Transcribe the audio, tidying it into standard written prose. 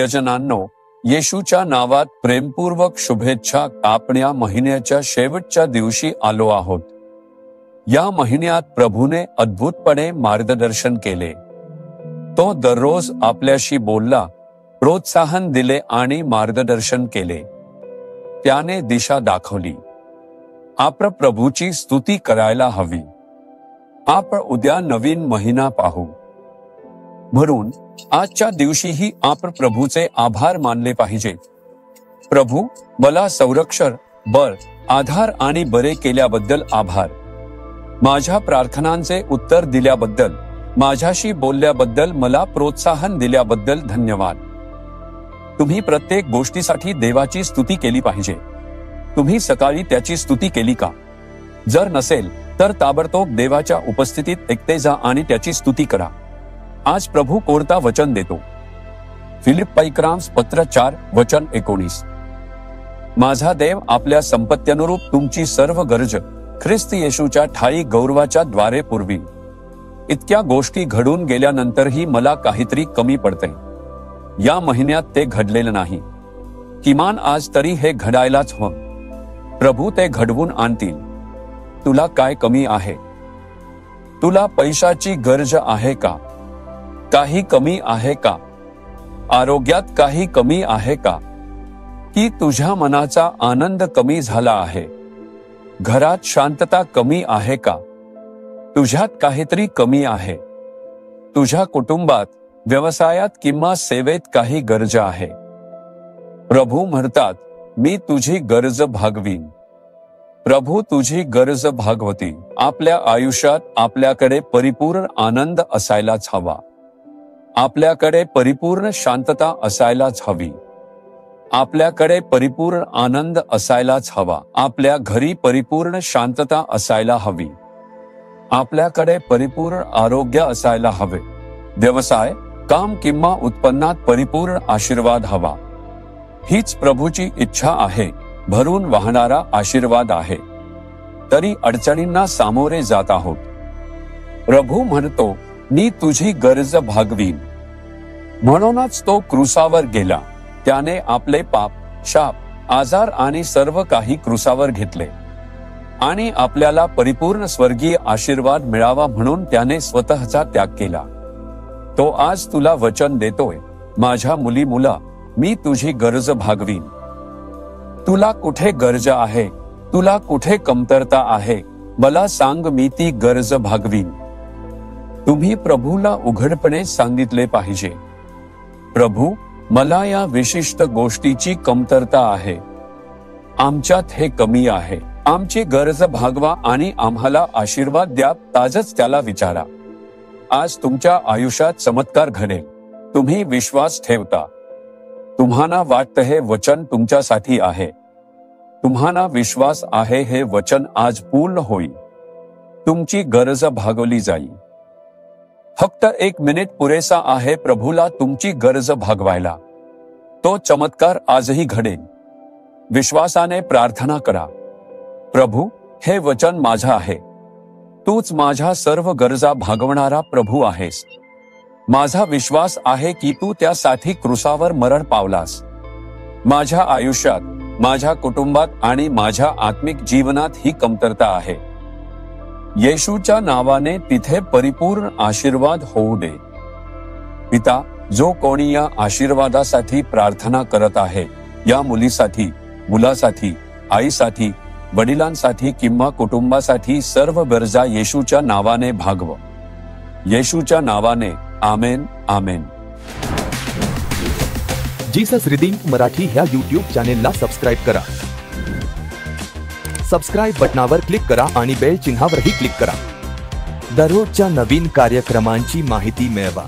प्रियजनांनो, येशूच्या नावात प्रेमपूर्वक शुभेच्छा. आपण या महिन्याच्या शेवटच्या दिवशी आलो आहोत. या महिन्यात प्रभूने अद्भुतपणे मार्गदर्शन केले. तो दररोज आपल्याशी बोलला, प्रोत्साहन दिले आणि मार्गदर्शन केले. त्याने दिशा दाखवली. आपण प्रभूची स्तुती करायला हवी. आपण उद्या नवीन महिना पाहू. म्हणून आजच्या दिवशीही आपण प्रभूचे आभार मानले पाहिजे. प्रभू, मला संरक्षण, बळ, आधार आणि बरे केल्याबद्दल आभार. माझ्या प्रार्थनांचे उत्तर दिल्याबद्दल, माझ्याशी बोलल्याबद्दल, मला प्रोत्साहन दिल्याबद्दल धन्यवाद. तुम्ही प्रत्येक गोष्टीसाठी देवाची स्तुती केली पाहिजे. तुम्ही सकाळी त्याची स्तुती केली का? जर नसेल तर ताबडतोब देवाच्या उपस्थितीत एकटे जा आणि त्याची स्तुती करा. आज प्रभू कोणता वचन देतो? फिलिप्पीकरांस पत्र 4 वचन 19. माझा देव आपल्या संपत्त्यनुरूप तुमची सर्व गरज ख्रिस्त येशूच्या ठायी गौरवाच्या द्वारे पुरवी. इतक्या गोष्टी घडून गेल्यानंतरही मला काहीतरी कमी पडते. या महिन्यात ते घडलेलं नाही. किमान आज तरी हे घडायलाच हवं. प्रभू ते घडवून आणतील. तुला काय कमी आहे? तुला पैशाची गरज आहे का? काही कमी आहे का? आरोग्यात काही कमी आहे का? की तुझ्या मनाचा आनंद कमी झाला आहे? घरात शांतता कमी आहे का? तुझ्यात काहीतरी कमी आहे. तुझ्या कुटुंबात, व्यवसायात किंवा सेवेत काही गरज आहे. प्रभू म्हणतात, मी तुझी गरज भागवीन. प्रभू तुझी गरज भागवतील. आपल्या आयुष्यात आपल्याकडे परिपूर्ण आनंद असायलाच हवा. आपल्याकडे परिपूर्ण शांतता असायलाच हवी. आपल्याकडे परिपूर्ण आनंद असायलाच हवा. आपल्या घरी परिपूर्ण शांतता असायला हवी. आपल्याकडे परिपूर्ण आरोग्य असायला हवे. व्यवसाय, काम किंवा उत्पन्नात परिपूर्ण आशीर्वाद हवा. हीच प्रभूची इच्छा आहे. भरून वाहणारा आशीर्वाद आहे. तरी अडचणींना सामोरे जात आहोत. प्रभू म्हणतो, मी तुझी गरज भागवीन. म्हणूनच तो क्रूसावर गेला. त्याने आपले पाप, शाप, आजार आणि सर्व काही क्रूसावर घेतले आणि आपल्याला परिपूर्ण स्वर्गीय आशीर्वाद मिळावा म्हणून त्याने स्वतःचा त्याग केला. तो आज तुला वचन देतोय, माझ्या मुली मुला, मी तुझी गरज भागवीन. तुला कुठे गरज आहे? तुला कुठे कमतरता आहे? मला सांग, मी ती गरज भागवीन. तुम्ही प्रभूला उघडपणे सांगितले पाहिजे, प्रभू, मला या विशिष्ट गोष्टीची कमतरता आहे. आमच्यात हे कमी आहे. आमची गरज भागवा आणि आम्हाला आशीर्वाद द्या. ताजच त्याला विचारा. आज तुमच्या आयुष्यात चमत्कार घडेल. तुम्ही विश्वास ठेवता. तुम्हाला वाटतं हे वचन तुमच्यासाठी आहे. तुम्हाला विश्वास आहे हे वचन आज पूर्ण होईल. तुमची गरज भागवली जाईल. फक्त 1 मिनिट पुरेसा आहे प्रभूला तुमची गरज भागवायला. तो चमत्कार आजही घडेल. विश्वासाने प्रार्थना करा, प्रभू, हे वचन माझं आहे. तूच माझ्या सर्व गरजा भागवणारा प्रभू आहेस. माझा विश्वास आहे की तू त्यासाठी क्रूसावर मरण पावलास. माझ्या आयुष्यात, माझ्या कुटुंबात आणि माझ्या आत्मिक जीवनात ही कमतरता आहे. येशूच्या नावाने तिथे परिपूर्ण आशीर्वाद होऊ दे. पिता, जो कोणी या आशीर्वादासाठी प्रार्थना करत आहे, या मुलीसाठी, मुलासाठी, आईसाठी, वडिलांसाठी किंवा कुटुंबासाठी सर्व गरजा येशूच्या नावाने भागव. येशूच्या नावाने. आमेन, आमेन. जीसस रिडीम्ड मराठी ह्या YouTube चॅनेलला सबस्क्राईब करा. सबस्क्राईब बटनावर क्लिक करा आणि बेल चिन्हावरही क्लिक करा. दररोजच्या नवीन कार्यक्रमांची माहिती मिळवा.